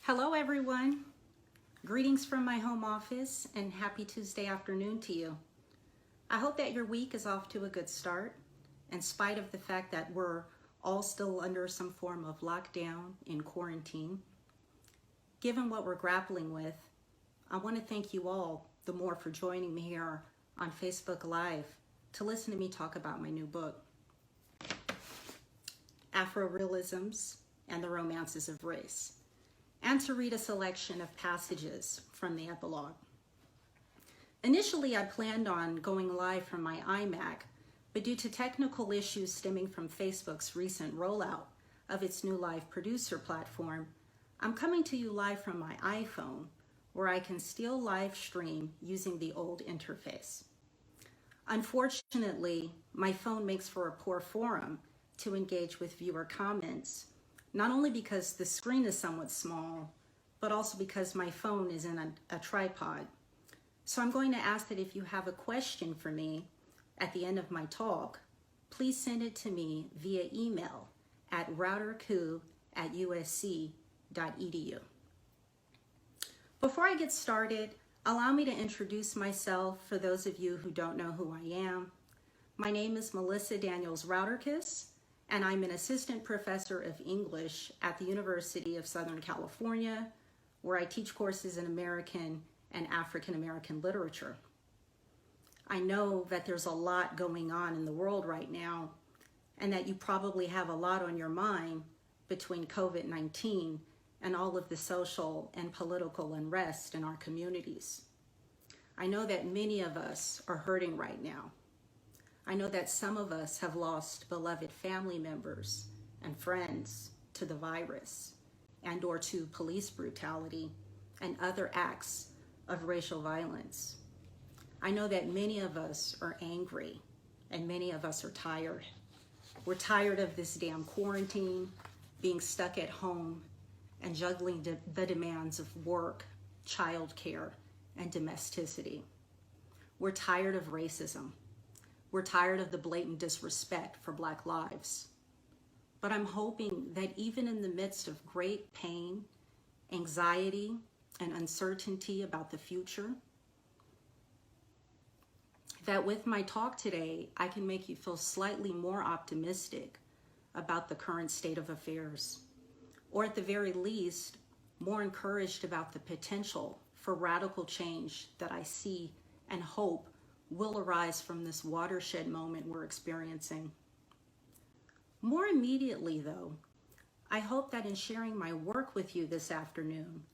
Hello everyone. Greetings from my home office and happy Tuesday afternoon to you. I hope that your week is off to a good start in spite of the fact that we're all still under some form of lockdown in quarantine. Given what we're grappling with, I want to thank you all the more for joining me here on Facebook Live to listen to me talk about my new book, Afro-Realisms and the Romances of Race, and to read a selection of passages from the epilogue. Initially, I planned on going live from my iMac, but due to technical issues stemming from Facebook's recent rollout of its new live producer platform, I'm coming to you live from my iPhone, where I can still live stream using the old interface. Unfortunately, my phone makes for a poor forum to engage with viewer comments, not only because the screen is somewhat small, but also because my phone is in a tripod. So I'm going to ask that if you have a question for me at the end of my talk, please send it to me via email at rauterkus@usc.edu. Before I get started, allow me to introduce myself for those of you who don't know who I am. My name is Melissa Daniels-Rauterkus, and I'm an assistant professor of English at the University of Southern California, where I teach courses in American and African American literature. I know that there's a lot going on in the world right now, and that you probably have a lot on your mind between COVID-19 and all of the social and political unrest in our communities. I know that many of us are hurting right now. I know that some of us have lost beloved family members and friends to the virus and/or to police brutality and other acts of racial violence. I know that many of us are angry and many of us are tired. We're tired of this damn quarantine, being stuck at home, and juggling the demands of work, childcare, and domesticity. We're tired of racism. We're tired of the blatant disrespect for Black lives. But I'm hoping that even in the midst of great pain, anxiety, and uncertainty about the future, that with my talk today, I can make you feel slightly more optimistic about the current state of affairs, or at the very least, more encouraged about the potential for radical change that I see and hope will arise from this watershed moment we're experiencing. More immediately though, I hope that in sharing my work with you this afternoon,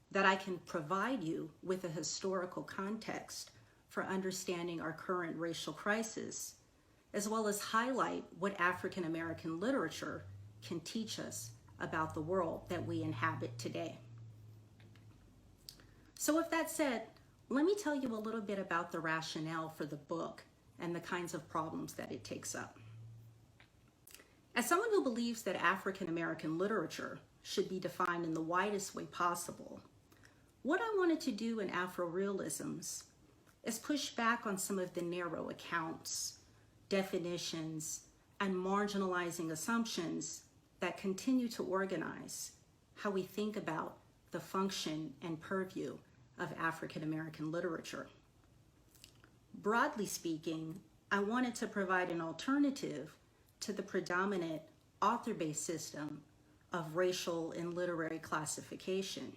that I can provide you with a historical context for understanding our current racial crisis, as well as highlight what African American literature can teach us about the world that we inhabit today. So with that said, let me tell you a little bit about the rationale for the book and the kinds of problems that it takes up. As someone who believes that African American literature should be defined in the widest way possible, what I wanted to do in Afro-Realisms is push back on some of the narrow accounts, definitions, and marginalizing assumptions that continue to organize how we think about the function and purview of African American literature. Broadly speaking, I wanted to provide an alternative to the predominant author-based system of racial and literary classification.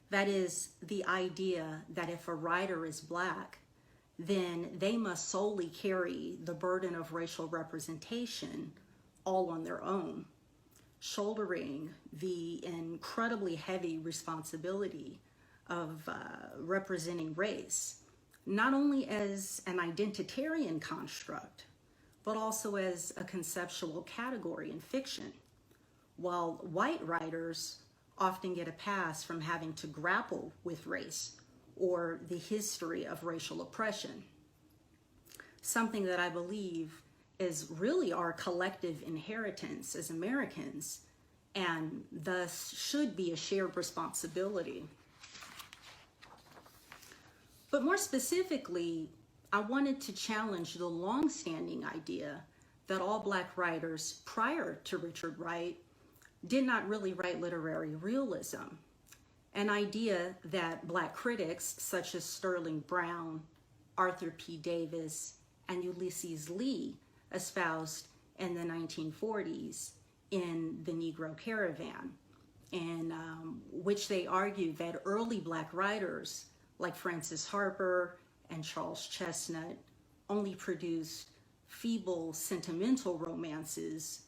That is, the idea that if a writer is Black, then they must solely carry the burden of racial representation all on their own, shouldering the incredibly heavy responsibility of representing race, not only as an identitarian construct, but also as a conceptual category in fiction, while white writers often get a pass from having to grapple with race or the history of racial oppression, something that I believe is really our collective inheritance as Americans and thus should be a shared responsibility. But more specifically, I wanted to challenge the long-standing idea that all Black writers prior to Richard Wright did not really write literary realism, an idea that Black critics such as Sterling Brown, Arthur P. Davis, and Ulysses Lee espoused in the 1940s in The Negro Caravan, in which they argued that early Black writers like Francis Harper and Charles Chestnut only produced feeble, sentimental romances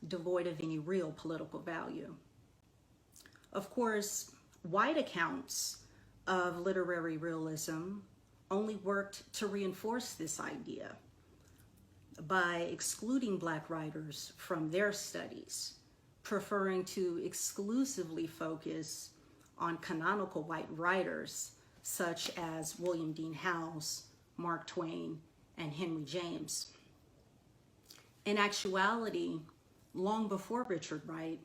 devoid of any real political value. Of course, white accounts of literary realism only worked to reinforce this idea by excluding Black writers from their studies, preferring to exclusively focus on canonical white writers such as William Dean Howells, Mark Twain, and Henry James. In actuality, long before Richard Wright,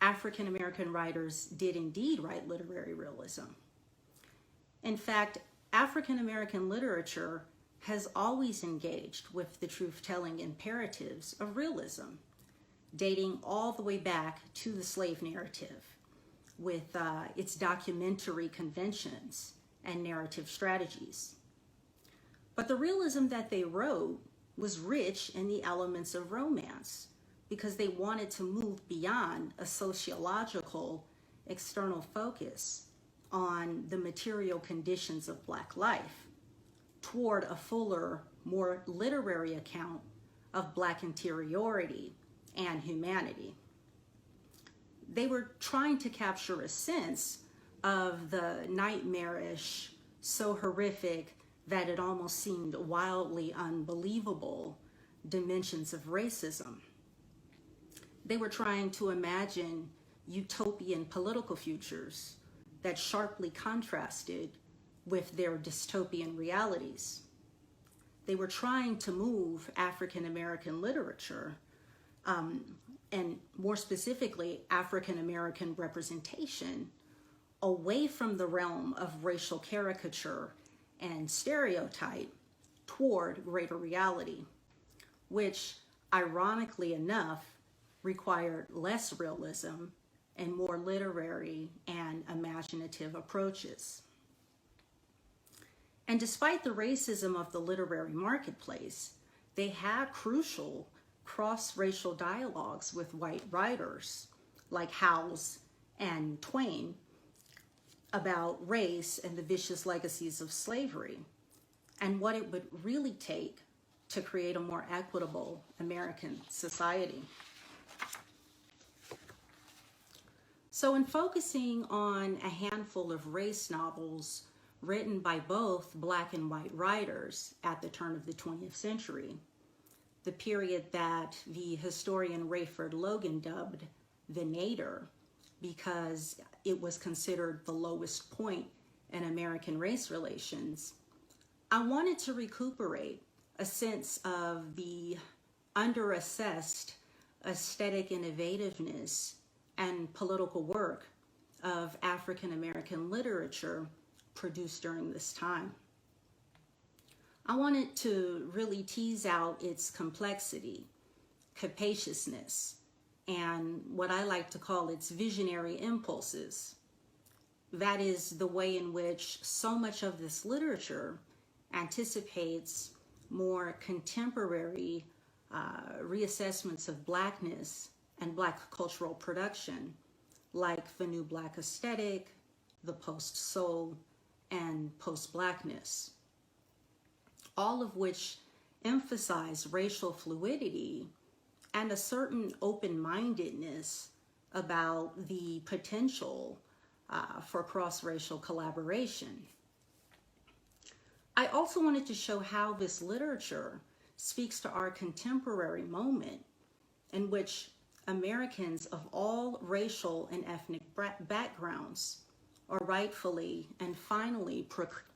African American writers did indeed write literary realism. In fact, African American literature has always engaged with the truth-telling imperatives of realism, dating all the way back to the slave narrative, with its documentary conventions and narrative strategies. But the realism that they wrote was rich in the elements of romance because they wanted to move beyond a sociological external focus on the material conditions of Black life toward a fuller, more literary account of Black interiority and humanity. They were trying to capture a sense of the nightmarish, so horrific that it almost seemed wildly unbelievable dimensions of racism. They were trying to imagine utopian political futures that sharply contrasted with their dystopian realities. They were trying to move African American literature, and more specifically, African American representation, away from the realm of racial caricature and stereotype toward greater reality, which, ironically enough, required less realism and more literary and imaginative approaches. And despite the racism of the literary marketplace, they had crucial cross-racial dialogues with white writers like Howells and Twain about race and the vicious legacies of slavery and what it would really take to create a more equitable American society. So in focusing on a handful of race novels written by both Black and white writers at the turn of the 20th century, the period that the historian Rayford Logan dubbed the Nadir because it was considered the lowest point in American race relations, I wanted to recuperate a sense of the underassessed aesthetic innovativeness and political work of African American literature produced during this time. I wanted to really tease out its complexity, capaciousness, and what I like to call its visionary impulses. That is the way in which so much of this literature anticipates more contemporary reassessments of Blackness and Black cultural production, like the New Black aesthetic, the post-soul, and post-Blackness, all of which emphasize racial fluidity and a certain open-mindedness about the potential for cross-racial collaboration. I also wanted to show how this literature speaks to our contemporary moment in which Americans of all racial and ethnic backgrounds are rightfully and finally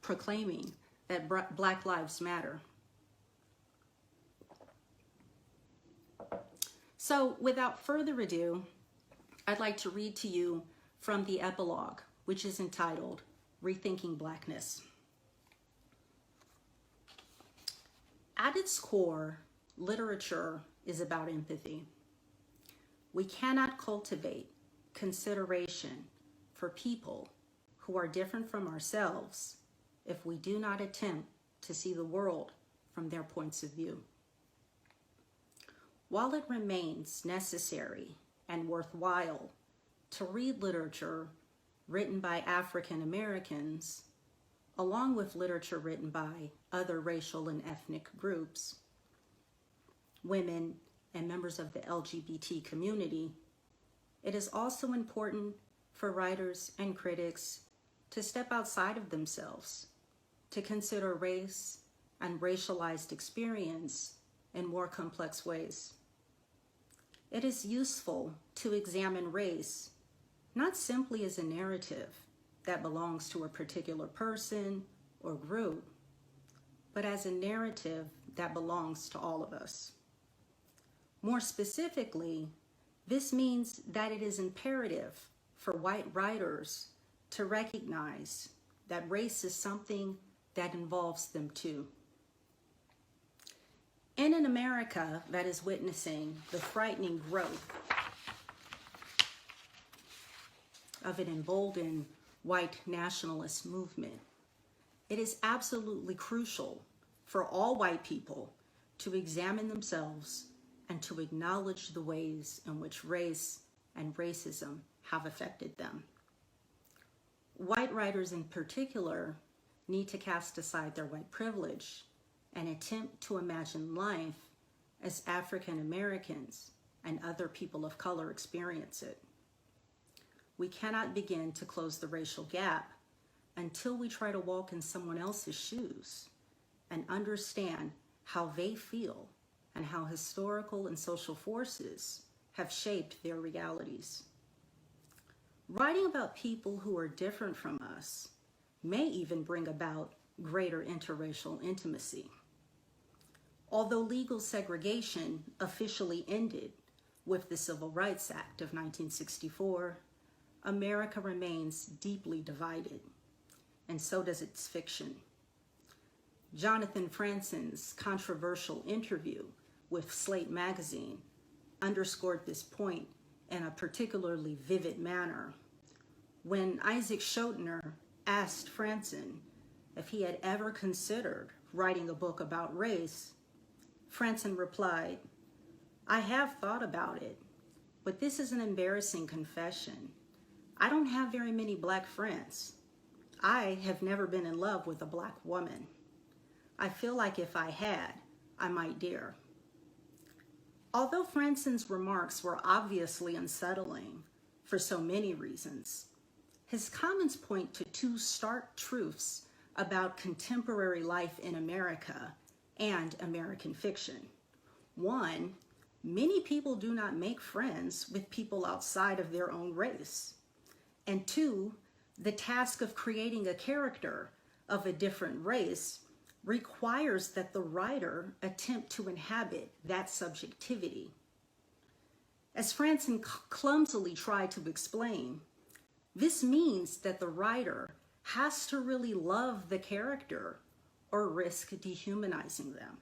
proclaiming that Black Lives Matter. So without further ado, I'd like to read to you from the epilogue, which is entitled Rethinking Blackness. At its core, literature is about empathy. We cannot cultivate consideration for people who are different from ourselves if we do not attempt to see the world from their points of view. While it remains necessary and worthwhile to read literature written by African Americans, along with literature written by other racial and ethnic groups, women, and members of the LGBT community, it is also important for writers and critics to step outside of themselves, to consider race and racialized experience in more complex ways. It is useful to examine race not simply as a narrative that belongs to a particular person or group, but as a narrative that belongs to all of us. More specifically, this means that it is imperative for white writers to recognize that race is something that involves them too. In an America that is witnessing the frightening growth of an emboldened white nationalist movement, it is absolutely crucial for all white people to examine themselves and to acknowledge the ways in which race and racism have affected them. White writers in particular need to cast aside their white privilege and attempt to imagine life as African Americans and other people of color experience it. We cannot begin to close the racial gap until we try to walk in someone else's shoes and understand how they feel and how historical and social forces have shaped their realities. Writing about people who are different from us may even bring about greater interracial intimacy. Although legal segregation officially ended with the Civil Rights Act of 1964, America remains deeply divided, and so does its fiction. Jonathan Franzen's controversial interview with Slate magazine underscored this point in a particularly vivid manner. When Isaac Schoetner asked Franzen if he had ever considered writing a book about race, Franzen replied, "I have thought about it, but this is an embarrassing confession. I don't have very many black friends. I have never been in love with a black woman. I feel like if I had, I might dare." Although Franzen's remarks were obviously unsettling for so many reasons, his comments point to two stark truths about contemporary life in America and American fiction. One, many people do not make friends with people outside of their own race. And two, the task of creating a character of a different race requires that the writer attempt to inhabit that subjectivity. As Franzen clumsily tried to explain, this means that the writer has to really love the character or risk dehumanizing them.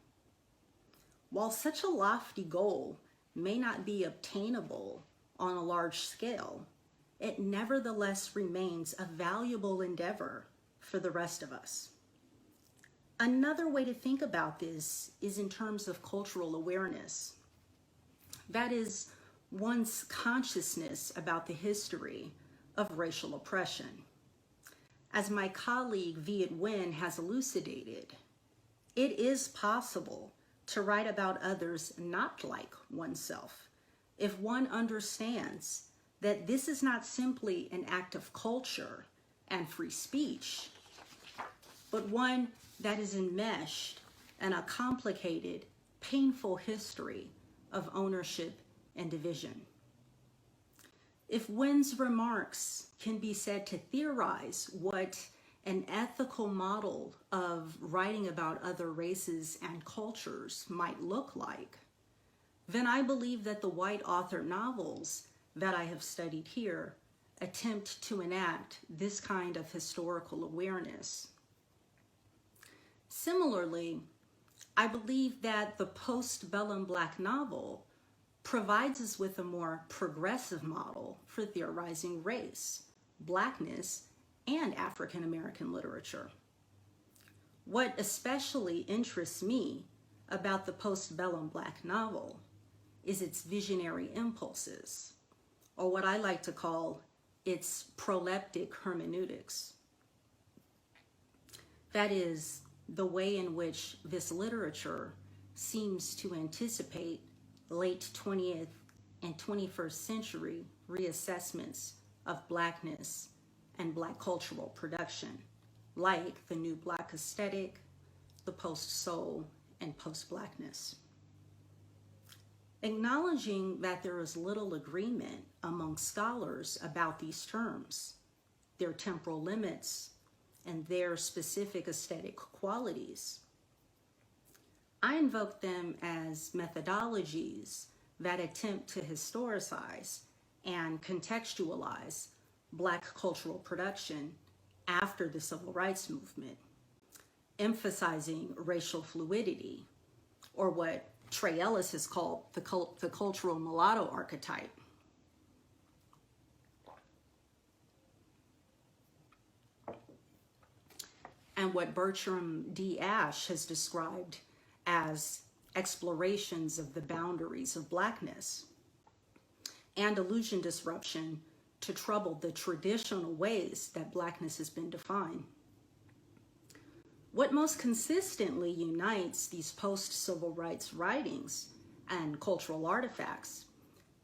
While such a lofty goal may not be obtainable on a large scale, it nevertheless remains a valuable endeavor for the rest of us. Another way to think about this is in terms of cultural awareness. That is, one's consciousness about the history of racial oppression. As my colleague Viet Nguyen has elucidated, it is possible to write about others not like oneself if one understands that this is not simply an act of culture and free speech, but one that is enmeshed in a complicated, painful history of ownership and division. If Nguyen's remarks can be said to theorize what an ethical model of writing about other races and cultures might look like, then I believe that the white author novels that I have studied here attempt to enact this kind of historical awareness. Similarly, I believe that the postbellum Black novel provides us with a more progressive model for theorizing race, Blackness, and African American literature. What especially interests me about the postbellum Black novel is its visionary impulses, or what I like to call its proleptic hermeneutics. That is, the way in which this literature seems to anticipate late 20th and 21st century reassessments of Blackness and Black cultural production, like the new Black aesthetic, the post-soul, and post-Blackness. Acknowledging that there is little agreement among scholars about these terms, their temporal limits, and their specific aesthetic qualities, I invoke them as methodologies that attempt to historicize and contextualize Black cultural production after the Civil Rights Movement, emphasizing racial fluidity, or what Trey Ellis has called the cultural mulatto archetype. And what Bertram D. Ashe has described as explorations of the boundaries of Blackness and illusion disruption to trouble the traditional ways that Blackness has been defined. What most consistently unites these post-civil rights writings and cultural artifacts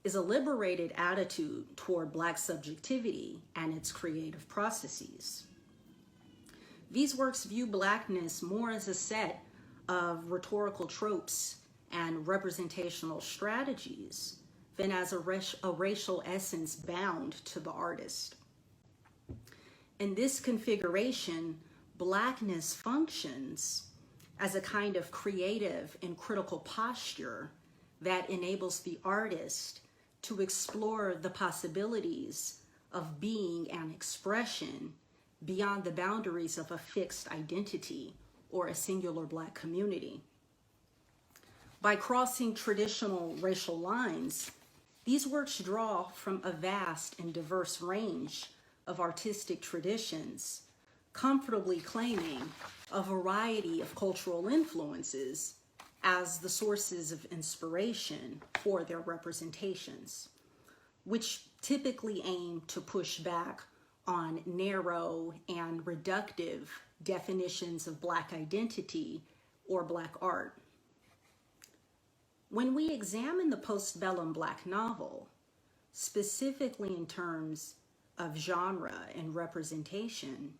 is a liberated attitude toward Black subjectivity and its creative processes. These works view Blackness more as a set of rhetorical tropes and representational strategies than as a racial essence bound to the artist. In this configuration, Blackness functions as a kind of creative and critical posture that enables the artist to explore the possibilities of being and expression beyond the boundaries of a fixed identity or a singular Black community. By crossing traditional racial lines, these works draw from a vast and diverse range of artistic traditions, comfortably claiming a variety of cultural influences as the sources of inspiration for their representations, which typically aim to push back on narrow and reductive definitions of Black identity or Black art. When we examine the postbellum Black novel, specifically in terms of genre and representation,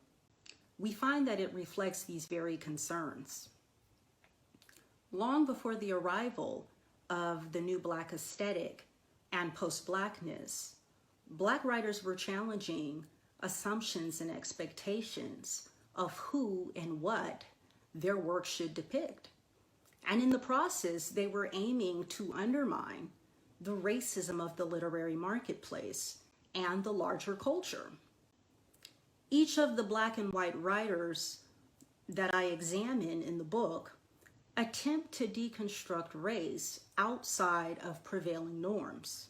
we find that it reflects these very concerns. Long before the arrival of the new Black aesthetic and post-Blackness, Black writers were challenging assumptions and expectations of who and what their work should depict. And in the process, they were aiming to undermine the racism of the literary marketplace and the larger culture. Each of the Black and white writers that I examine in the book attempt to deconstruct race outside of prevailing norms,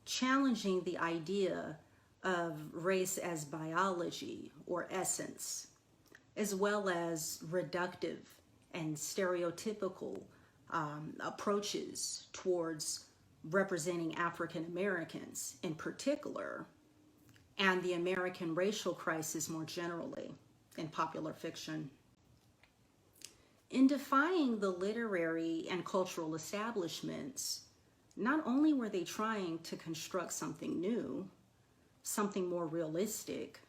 challenging the idea of race as biology or essence, as well as reductive and stereotypical approaches towards representing African Americans in particular, and the American racial crisis more generally in popular fiction. In defying the literary and cultural establishments, not only were they trying to construct something new, something more realistic,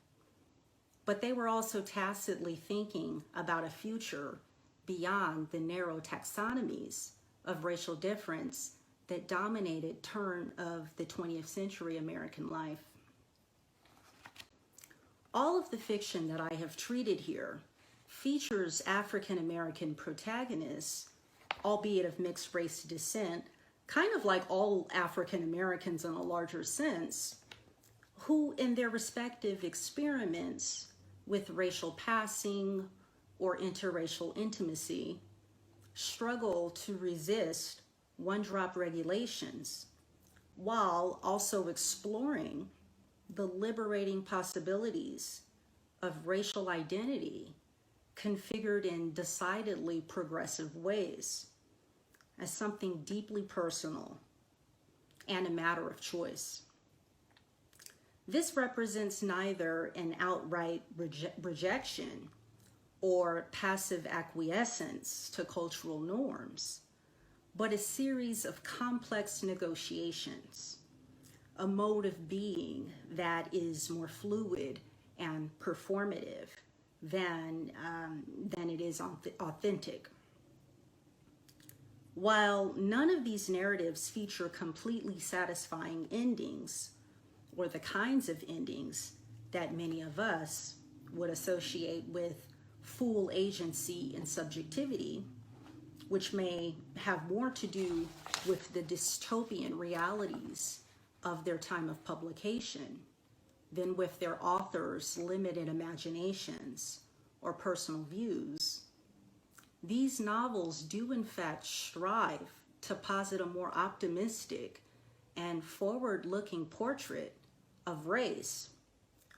but they were also tacitly thinking about a future beyond the narrow taxonomies of racial difference that dominated turn of the 20th century American life. All of the fiction that I have treated here features African American protagonists, albeit of mixed race descent, kind of like all African Americans in a larger sense, who in their respective experiments with racial passing or interracial intimacy struggle to resist one-drop regulations, while also exploring the liberating possibilities of racial identity configured in decidedly progressive ways as something deeply personal and a matter of choice. This represents neither an outright rejection or passive acquiescence to cultural norms, but a series of complex negotiations, a mode of being that is more fluid and performative than it is authentic. While none of these narratives feature completely satisfying endings, or the kinds of endings that many of us would associate with full agency and subjectivity, which may have more to do with the dystopian realities of their time of publication than with their authors' limited imaginations or personal views, these novels do in fact strive to posit a more optimistic and forward-looking portrait of race,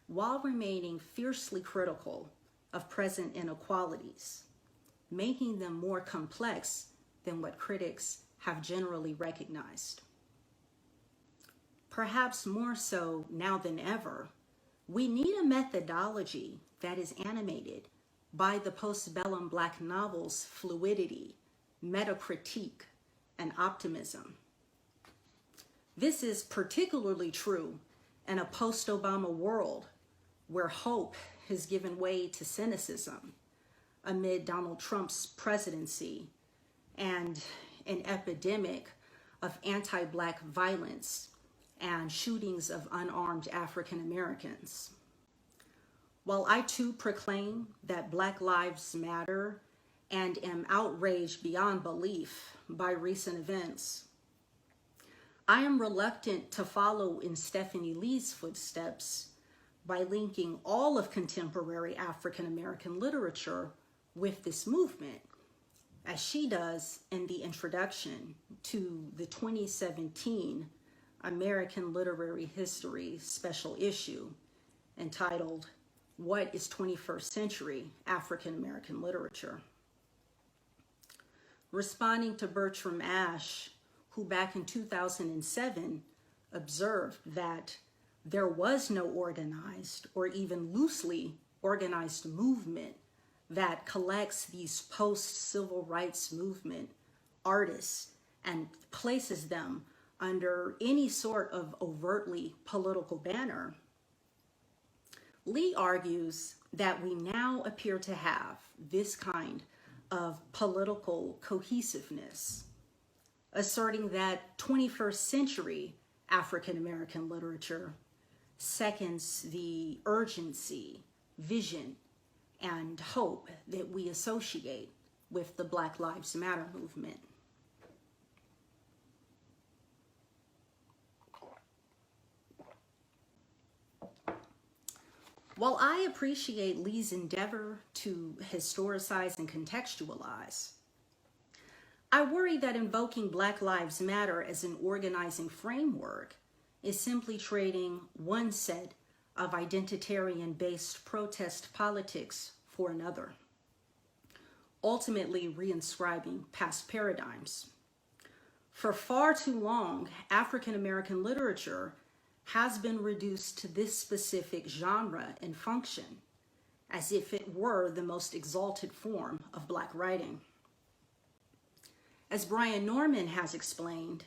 while remaining fiercely critical of present inequalities, making them more complex than what critics have generally recognized. Perhaps more so now than ever, we need a methodology that is animated by the postbellum Black novel's fluidity, metacritique, and optimism. This is particularly true in a post-Obama world where hope has given way to cynicism amid Donald Trump's presidency and an epidemic of anti-Black violence and shootings of unarmed African Americans. While I too proclaim that Black Lives Matter and am outraged beyond belief by recent events, I am reluctant to follow in Stephanie Lee's footsteps by linking all of contemporary African American literature with this movement, as she does in the introduction to the 2017 American Literary History special issue entitled, "What is 21st Century African American Literature?" Responding to Bertram Ashe, who back in 2007 observed that there was no organized or even loosely organized movement that collects these post-civil rights movement artists and places them under any sort of overtly political banner, Lee argues that we now appear to have this kind of political cohesiveness, asserting that 21st century African American literature seconds the urgency, vision, and hope that we associate with the Black Lives Matter movement. While I appreciate Lee's endeavor to historicize and contextualize, I worry that invoking Black Lives Matter as an organizing framework is simply trading one set of identitarian-based protest politics for another, ultimately reinscribing past paradigms. For far too long, African American literature has been reduced to this specific genre and function, as if it were the most exalted form of Black writing. As Brian Norman has explained,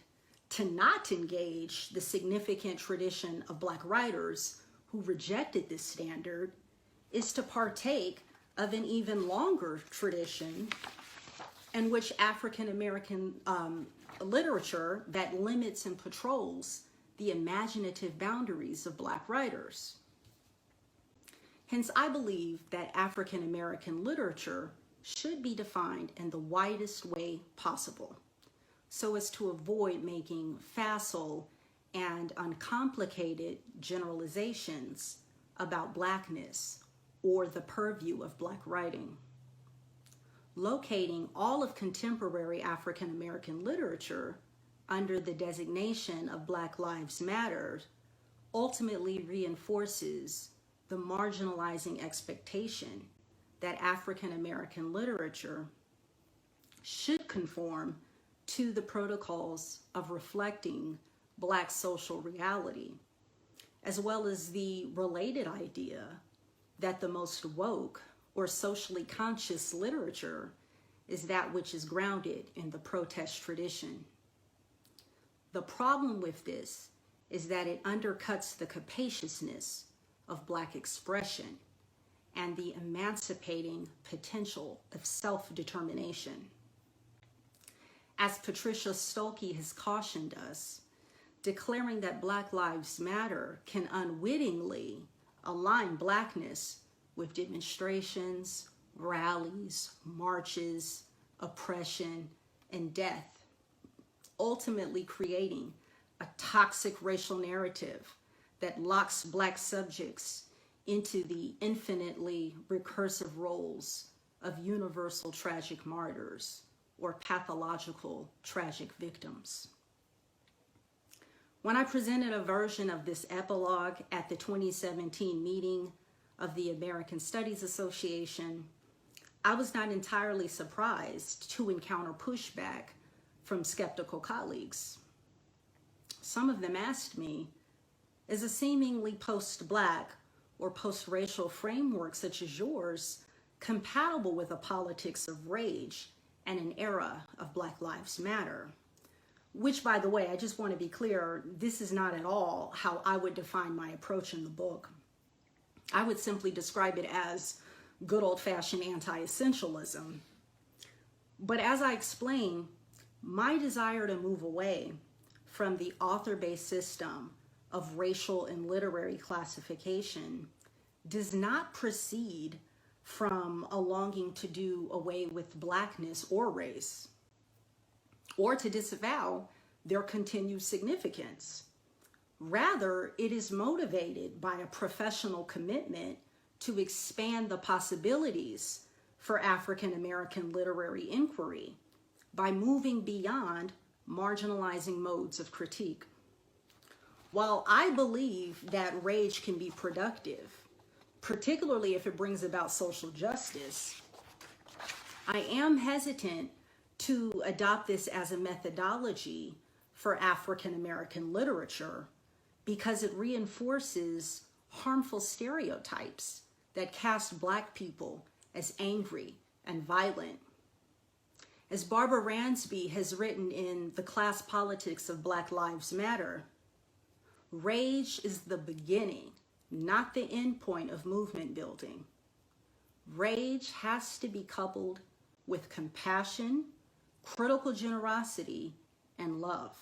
to not engage the significant tradition of Black writers who rejected this standard is to partake of an even longer tradition in which African American literature that limits and patrols the imaginative boundaries of Black writers. Hence, I believe that African American literature should be defined in the widest way possible, so as to avoid making facile and uncomplicated generalizations about Blackness or the purview of Black writing. locating all of contemporary African American literature under the designation of Black Lives Matter ultimately reinforces the marginalizing expectation that African American literature should conform to the protocols of reflecting Black social reality, as well as the related idea that the most woke or socially conscious literature is that which is grounded in the protest tradition. The problem with this is that it undercuts the capaciousness of Black expression and the emancipating potential of self-determination. As Patricia Stolke has cautioned us, declaring that Black Lives Matter can unwittingly align Blackness with demonstrations, rallies, marches, oppression, and death, ultimately creating a toxic racial narrative that locks Black subjects into the infinitely recursive roles of universal tragic martyrs or pathological tragic victims. When I presented a version of this epilogue at the 2017 meeting of the American Studies Association, I was not entirely surprised to encounter pushback from skeptical colleagues. Some of them asked me, is a seemingly post-Black or post-racial framework such as yours compatible with a politics of rage and an era of Black Lives Matter? Which, by the way, I just want to be clear, this is not at all how I would define my approach in the book. I would simply describe it as good old-fashioned anti-essentialism. But as I explain, my desire to move away from the author-based system of racial and literary classification does not proceed from a longing to do away with Blackness or race, or to disavow their continued significance. Rather, it is motivated by a professional commitment to expand the possibilities for African American literary inquiry by moving beyond marginalizing modes of critique. While I believe that rage can be productive, particularly if it brings about social justice, I am hesitant to adopt this as a methodology for African American literature because it reinforces harmful stereotypes that cast Black people as angry and violent. As Barbara Ransby has written in The Class Politics of Black Lives Matter, rage is the beginning, not the end point of movement building. Rage has to be coupled with compassion, critical generosity, and love.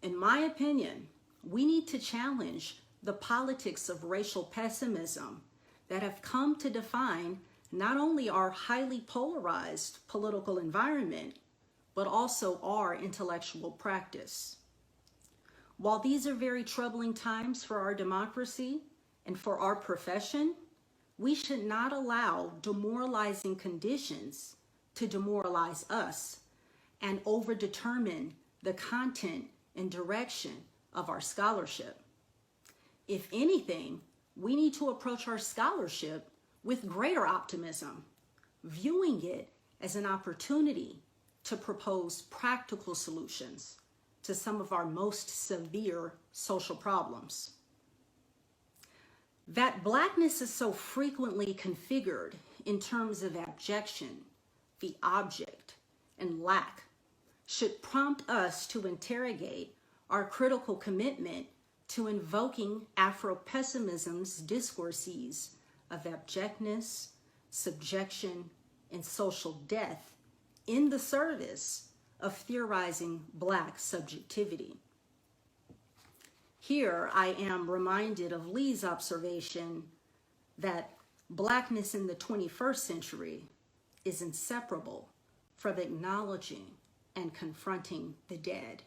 In my opinion, we need to challenge the politics of racial pessimism that have come to define not only our highly polarized political environment, but also our intellectual practice. While these are very troubling times for our democracy and for our profession, we should not allow demoralizing conditions to demoralize us and overdetermine the content and direction of our scholarship. If anything, we need to approach our scholarship with greater optimism, viewing it as an opportunity to propose practical solutions to some of our most severe social problems. That Blackness is so frequently configured in terms of abjection, the object, and lack should prompt us to interrogate our critical commitment to invoking Afro-pessimism's discourses of abjectness, subjection, and social death in the service of theorizing Black subjectivity. Here I am reminded of Lee's observation that Blackness in the 21st century is inseparable from acknowledging and confronting the dead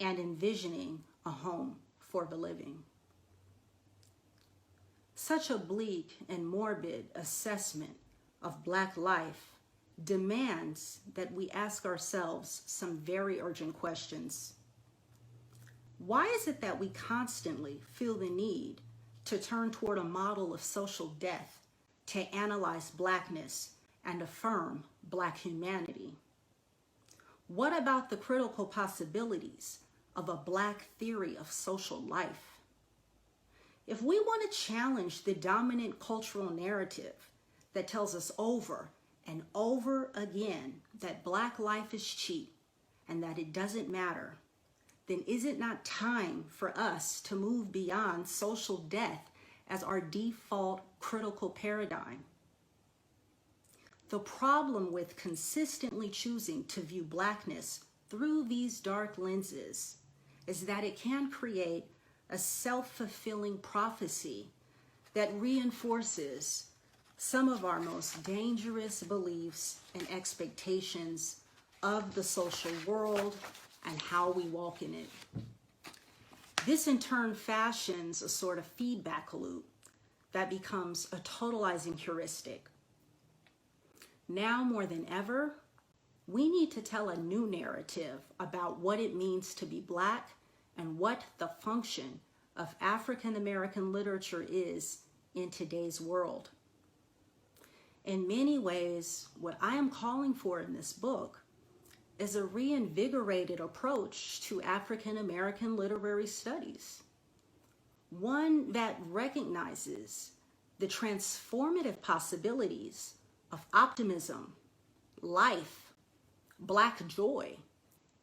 and envisioning a home for the living. Such a bleak and morbid assessment of Black life demands that we ask ourselves some very urgent questions. Why is it that we constantly feel the need to turn toward a model of social death to analyze Blackness and affirm Black humanity? What about the critical possibilities of a Black theory of social life? If we want to challenge the dominant cultural narrative that tells us over and over again that Black life is cheap and that it doesn't matter, then is it not time for us to move beyond social death as our default critical paradigm? The problem with consistently choosing to view Blackness through these dark lenses is that it can create a self-fulfilling prophecy that reinforces some of our most dangerous beliefs and expectations of the social world and how we walk in it. This in turn fashions a sort of feedback loop that becomes a totalizing heuristic. Now more than ever, we need to tell a new narrative about what it means to be Black and what the function of African American literature is in today's world. In many ways, what I am calling for in this book is a reinvigorated approach to African American literary studies, one that recognizes the transformative possibilities of optimism, life, Black joy,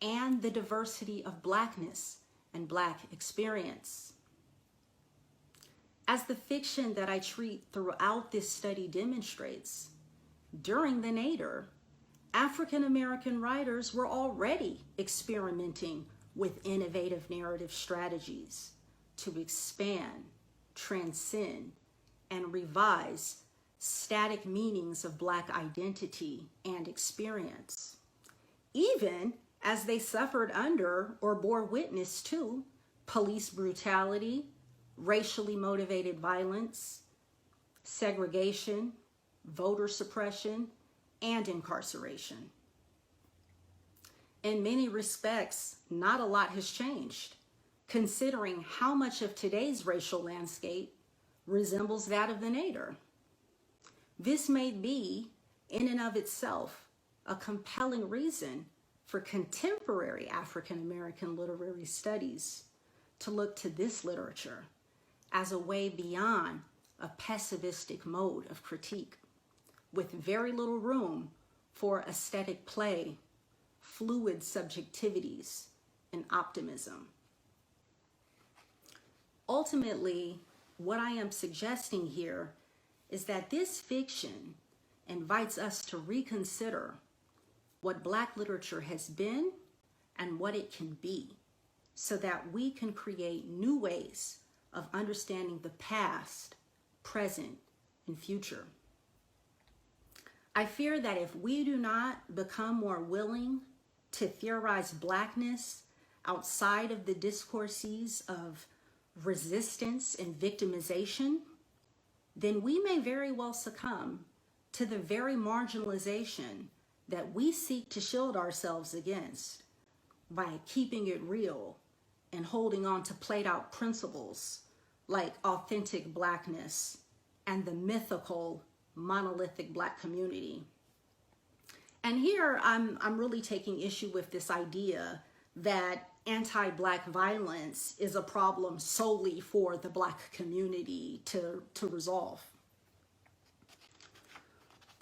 and the diversity of Blackness and Black experience. As the fiction that I treat throughout this study demonstrates, during the Nadir, African American writers were already experimenting with innovative narrative strategies to expand, transcend, and revise static meanings of Black identity and experience, even as they suffered under or bore witness to police brutality, racially motivated violence, segregation, voter suppression, and incarceration. In many respects, not a lot has changed, considering how much of today's racial landscape resembles that of the Nadir. This may be, in and of itself, a compelling reason for contemporary African American literary studies to look to this literature as a way beyond a pessimistic mode of critique, with very little room for aesthetic play, fluid subjectivities, and optimism. Ultimately, what I am suggesting here is that this fiction invites us to reconsider what Black literature has been and what it can be, so that we can create new ways of understanding the past, present, and future. I fear that if we do not become more willing to theorize Blackness outside of the discourses of resistance and victimization, then we may very well succumb to the very marginalization that we seek to shield ourselves against by keeping it real and holding on to played out principles like authentic Blackness and the mythical monolithic Black community. And here I'm really taking issue with this idea that anti-Black violence is a problem solely for the Black community to resolve.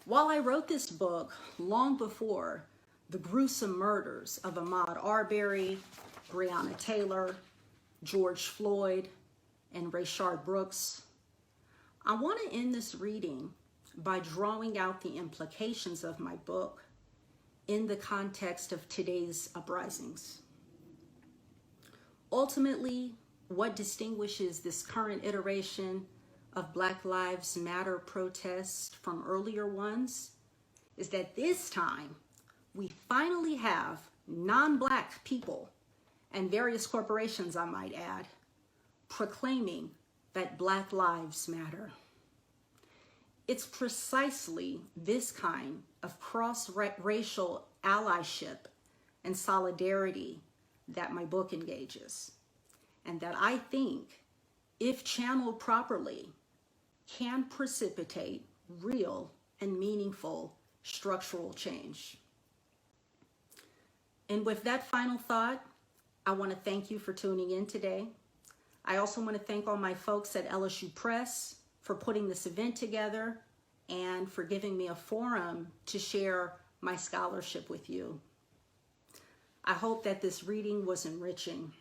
While I wrote this book long before the gruesome murders of Ahmaud Arbery, Breonna Taylor, George Floyd, and Rayshard Brooks, I want to end this reading by drawing out the implications of my book in the context of today's uprisings. Ultimately, what distinguishes this current iteration of Black Lives Matter protests from earlier ones is that this time we finally have non-Black people and various corporations, I might add, proclaiming that Black lives matter. It's precisely this kind of cross-racial allyship and solidarity that my book engages, and that I think, if channeled properly, can precipitate real and meaningful structural change. And with that final thought, I want to thank you for tuning in today. I also want to thank all my folks at LSU Press for putting this event together and for giving me a forum to share my scholarship with you. I hope that this reading was enriching.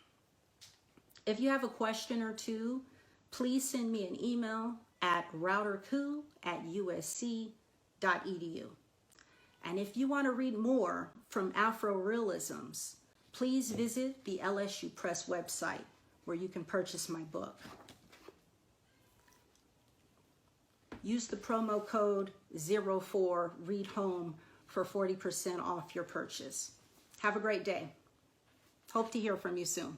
If you have a question or two, please send me an email at rauterku@usc.edu. And if you want to read more from Afro-Realisms, please visit the LSU Press website where you can purchase my book. Use the promo code 04READHOME for 40% off your purchase. Have a great day. Hope to hear from you soon.